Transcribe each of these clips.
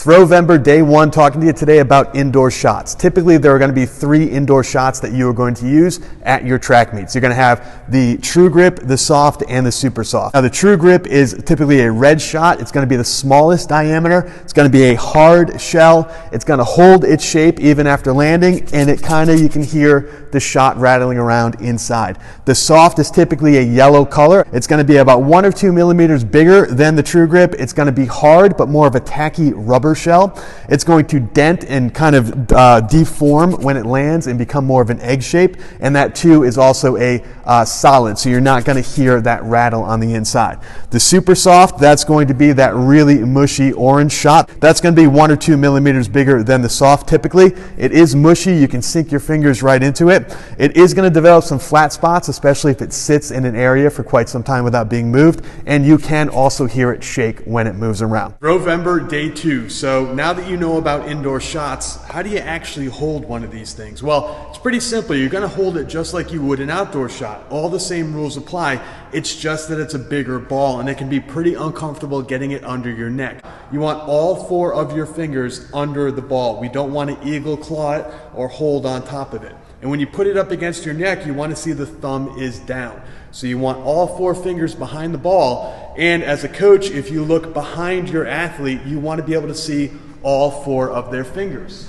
Throwvember Day 1, talking to you today about indoor shots. Typically, there are going to be 3 indoor shots that you are going to use at your track meets. You're going to have the True Grip, the Soft, and the Super Soft. Now, the True Grip is typically a red shot. It's going to be the smallest diameter. It's going to be a hard shell. It's going to hold its shape even after landing, and you can hear the shot rattling around inside. The Soft is typically a yellow color. It's going to be about 1 or 2 millimeters bigger than the True Grip. It's going to be hard, but more of a tacky rubber shell. It's going to dent and kind of deform when it lands and become more of an egg shape, and that too is also a solid, so you're not going to hear that rattle on the inside. The Super Soft, that's going to be that really mushy orange shot. That's going to be 1 or 2 millimeters bigger than the Soft typically. It is mushy. You can sink your fingers right into it. It is going to develop some flat spots, especially if it sits in an area for quite some time without being moved, and you can also hear it shake when it moves around. Throwvember Day 2. So now that you know about indoor shots, how do you actually hold one of these things? Well, it's pretty simple. You're going to hold it just like you would an outdoor shot. All the same rules apply. It's just that it's a bigger ball, and it can be pretty uncomfortable getting it under your neck. You want all 4 of your fingers under the ball. We don't want to eagle claw it or hold on top of it. And when you put it up against your neck, you want to see the thumb is down. So you want all 4 fingers behind the ball. And as a coach, if you look behind your athlete, you want to be able to see all 4 of their fingers.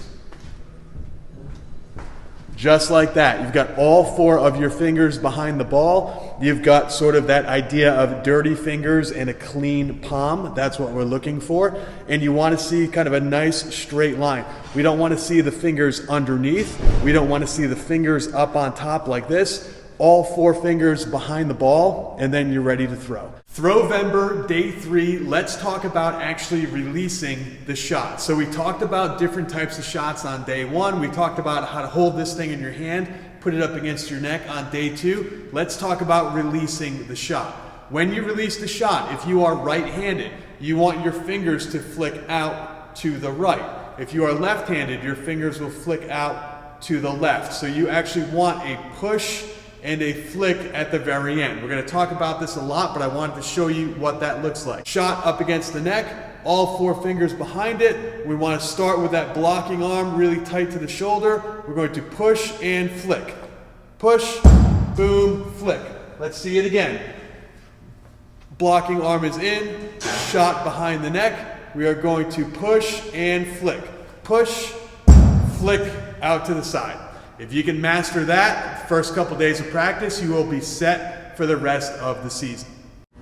Just like that. You've got all 4 of your fingers behind the ball. You've got sort of that idea of dirty fingers and a clean palm. That's what we're looking for. And you want to see kind of a nice straight line. We don't want to see the fingers underneath. We don't want to see the fingers up on top like this. All 4 fingers behind the ball, and then you're ready to throw. Throwvember Day 3, let's talk about actually releasing the shot. So we talked about different types of shots on Day 1. We talked about how to hold this thing in your hand, put it up against your neck on Day 2. Let's talk about releasing the shot. When you release the shot, if you are right-handed, you want your fingers to flick out to the right. If you are left-handed, your fingers will flick out to the left. So you actually want a push and a flick at the very end. We're going to talk about this a lot, but I wanted to show you what that looks like. Shot up against the neck, all 4 fingers behind it. We want to start with that blocking arm really tight to the shoulder. We're going to push and flick. Push, boom, flick. Let's see it again. Blocking arm is in, shot behind the neck. We are going to push and flick. Push, flick out to the side. If you can master that, first couple days of practice, you will be set for the rest of the season.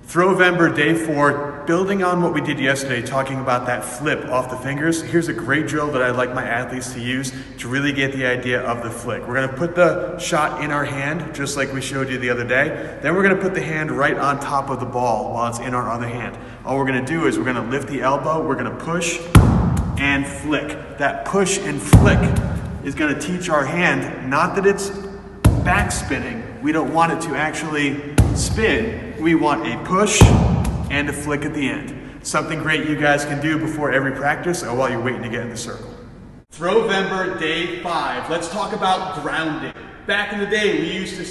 Throwvember Day 4, building on what we did yesterday, talking about that flip off the fingers, here's a great drill that I like my athletes to use to really get the idea of the flick. We're going to put the shot in our hand, just like we showed you the other day. Then we're going to put the hand right on top of the ball while it's in our other hand. All we're going to do is we're going to lift the elbow, we're going to push and flick. That push and flick is going to teach our hand, not that it's back spinning. We don't want it to actually spin. We want a push and a flick at the end. Something great you guys can do before every practice or while you're waiting to get in the circle. Throwvember Day 5. Let's talk about grounding. Back in the day, we used to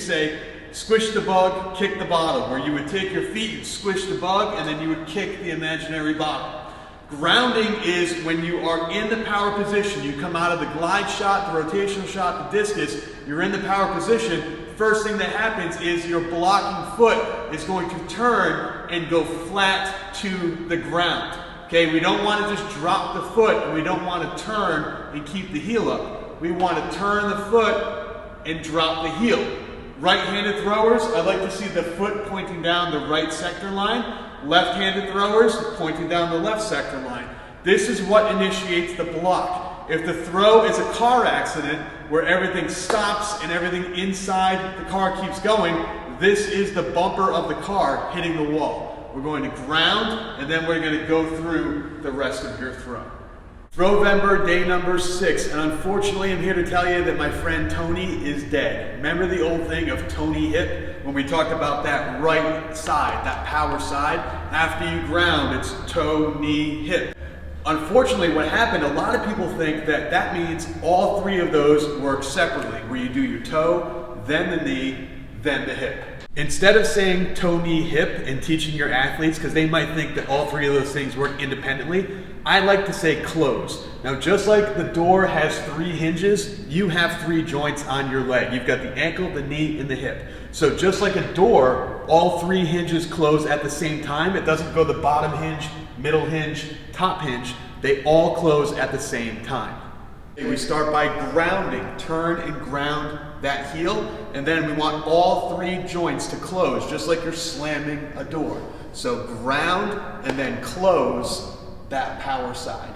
say, squish the bug, kick the bottom, where you would take your feet, you'd squish the bug, and then you would kick the imaginary bottom. Grounding is when you are in the power position. You come out of the glide shot, the rotational shot, the discus, you're in the power position. First thing that happens is your blocking foot is going to turn and go flat to the ground. Okay, we don't want to just drop the foot, and we don't want to turn and keep the heel up. We want to turn the foot and drop the heel. Right-handed throwers, I like to see the foot pointing down the right sector line. Left-handed throwers pointing down the left sector line. This is what initiates the block. If the throw is a car accident where everything stops and everything inside the car keeps going, this is the bumper of the car hitting the wall. We're going to ground, and then we're going to go through the rest of your throw. Throwvember Day number 6, and unfortunately I'm here to tell you that my friend Tony is dead. Remember the old thing of Tony hip? When we talked about that right side, that power side? After you ground, it's toe, knee, hip. Unfortunately, what happened, a lot of people think that that means all 3 of those work separately, where you do your toe, then the knee, then the hip. Instead of saying toe, knee, hip and teaching your athletes, because they might think that all 3 of those things work independently, I like to say close. Now, just like the door has 3 hinges, you have 3 joints on your leg. You've got the ankle, the knee, and the hip. So just like a door, all 3 hinges close at the same time. It doesn't go the bottom hinge, middle hinge, top hinge. They all close at the same time. We start by grounding, turn and ground that heel, and then we want all 3 joints to close, just like you're slamming a door. So ground and then close that power side.